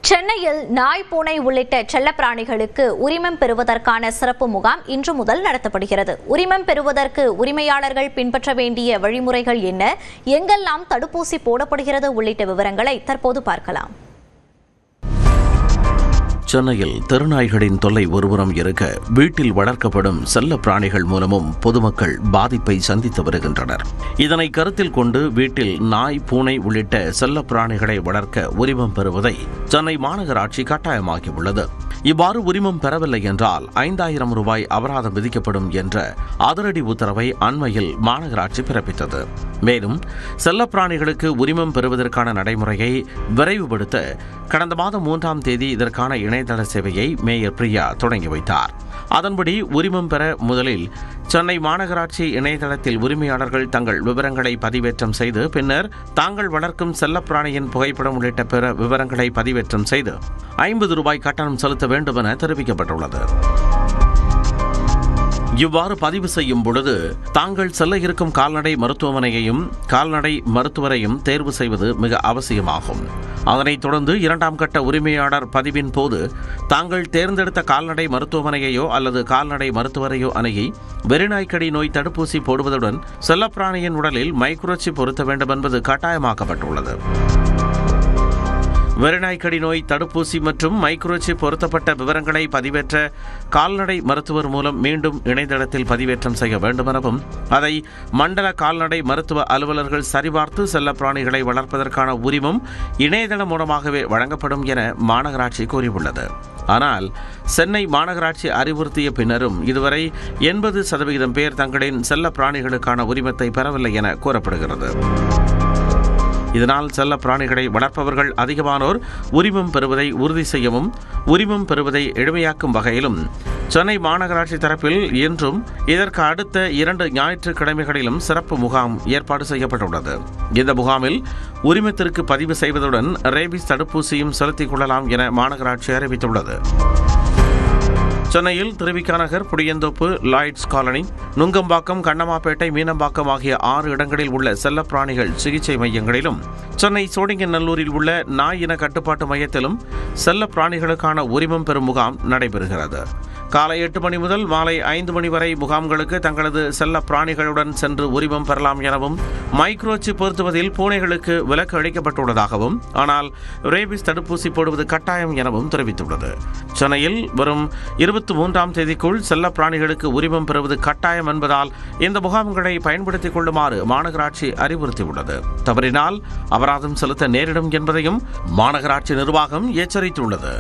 சென்னையில் நாய், பூனை உள்ளிட்ட செல்லப்பிராணிகளுக்கு உரிமம் பெறுவதற்கான சிறப்பு முகாம் இன்று முதல் நடத்தப்படுகிறது. உரிமம் பெறுவதற்கு உரிமையாளர்கள் பின்பற்ற வேண்டிய வழிமுறைகள் என்ன, எங்கெல்லாம் தடுப்பூசி போடப்படுகிறது உள்ளிட்ட விவரங்களை தற்போது பார்க்கலாம். சென்னையில் தெருநாய்களின் தொல்லை ஒருபுறம் இருக்க, வீட்டில் வளர்க்கப்படும் செல்ல பிராணிகள் மூலமும் பொதுமக்கள் பாதிப்பை சந்தித்து வருகின்றனர். இதனை கருத்தில் கொண்டு வீட்டில் நாய், பூனை உள்ளிட்ட செல்ல பிராணிகளை வளர்க்க உரிமம் பெறுவதை சென்னை மாநகராட்சி கட்டாயமாக்கியுள்ளது. இவ்வாறு உரிமம் பெறவில்லை என்றால் 5000 ரூபாய் அபராதம் விதிக்கப்படும் என்ற அதிரடி உத்தரவை அண்மையில் மாநகராட்சி பிறப்பித்தது. மேலும் செல்லப்பிராணிகளுக்கு உரிமம் பெறுவதற்கான நடைமுறையை விரைவுபடுத்த கடந்த மாதம் 3ஆம் தேதி இதற்கான இணையதள சேவையை மேயர் பிரியா தொடங்கி வைத்தார். அதன்படி உரிமம் பெற முதலில் சென்னை மாநகராட்சி இணையதளத்தில் உரிமையாளர்கள் தங்கள் விவரங்களை பதிவேற்றம் செய்து, பின்னர் தாங்கள் வளர்க்கும் செல்லப்பிராணியின் புகைப்படம் உள்ளிட்ட பிற விவரங்களை பதிவேற்றம் செய்து 50 ரூபாய் கட்டணம் செலுத்த வேண்டும் என தெரிவிக்கப்பட்டுள்ளது. இவ்வாறு பதிவு செய்யும் பொழுது தாங்கள் செல்ல இருக்கும் கால்நடை மருத்துவமனையையும் கால்நடை மருத்துவரையும் தேர்வு செய்வது மிக அவசியமாகும். அதனைத் தொடர்ந்து 2ஆம் கட்ட உரிமையாளர் பதிவின் போது தாங்கள் தேர்ந்தெடுத்த கால்நடை மருத்துவமனையையோ அல்லது கால்நடை மருத்துவரையோ அணுகி வெறிநாய்க்கடி நோய் தடுப்பூசி போடுவதுடன் செல்லப்பிராணியின் உடலில் மைக்ரோசிப் பொருத்த வேண்டும் என்பது கட்டாயமாக்கப்பட்டுள்ளது. வெறிநாய்க்கடி நோய் தடுப்பூசி மற்றும் மைக்ரோசிப் பொருத்தப்பட்ட விவரங்களை பதிவேற்ற கால்நடை மருத்துவர் மூலம் மீண்டும் இணையதளத்தில் பதிவேற்றம் செய்ய வேண்டும் எனவும், அதை மண்டல கால்நடை மருத்துவ அலுவலர்கள் சரிபார்த்து செல்ல பிராணிகளை வளர்ப்பதற்கான உரிமம் இணையதளம் மூலமாகவே வழங்கப்படும் என மாநகராட்சி கூறியுள்ளது. ஆனால் சென்னை மாநகராட்சி அறிவுறுத்திய பின்னரும் இதுவரை 80% பேர் தங்களின் செல்ல பிராணிகளுக்கான உரிமத்தை பெறவில்லை என கூறப்படுகிறது. இதனால் செல்ல பிராணிகளை வளர்ப்பவர்கள் அதிகமானோர் உரிமம் பெறுவதை உறுதி செய்யவும் உரிமம் பெறுவதை எளிமையாக்கும் வகையிலும் சென்னை மாநகராட்சி தரப்பில் இன்றும் இதற்கு அடுத்த 2 ஞாயிற்றுக்கிழமைகளிலும் சிறப்பு முகாம் ஏற்பாடு செய்யப்பட்டுள்ளது. இந்த முகாமில் உரிமத்திற்கு பதிவு செய்வதுடன் ரேபிஸ் தடுப்பூசியும் செலுத்திக் கொள்ளலாம் என மாநகராட்சி அறிவித்துள்ளது. சென்னையில் திருவிக நகர், புளியந்தோப்பு, லாய்ட்ஸ் காலனி, நுங்கம்பாக்கம், கண்ணம்மாப்பேட்டை, மீனம்பாக்கம் ஆகிய 6 இடங்களில் உள்ள செல்லப்பிராணிகள் சிகிச்சை மையங்களிலும், சென்னை சோழிங்கநல்லூரில் உள்ள நாய் இன கட்டுப்பாட்டு மையத்திலும் செல்ல பிராணிகளுக்கான உரிமம் பெறும் முகாம் நடைபெறுகிறது. காலை 8 மணி முதல் மாலை 5 மணி வரை முகாம்களுக்கு தங்களது செல்ல பிராணிகளுடன் சென்று உரிமம் பெறலாம் எனவும், மைக்ரோசிப் பொருத்துவதில் பூனைகளுக்கு விலக்கு அளிக்கப்பட்டுள்ளதாகவும், ஆனால் ரேபிஸ் தடுப்பூசி போடுவது கட்டாயம் எனவும் தெரிவித்துள்ளது. சென்னையில் வரும் 23ஆம் தேதிக்குள் செல்ல பிராணிகளுக்கு உரிமம் பெறுவது கட்டாயம் என்பதால் இந்த முகாம்களை பயன்படுத்திக் கொள்ளுமாறு மாநகராட்சி அறிவுறுத்தியுள்ளது. தவறினால் அபராதம் செலுத்த நேரிடும் என்பதையும் மாநகராட்சி நிர்வாகம் எச்சரித்துள்ளது.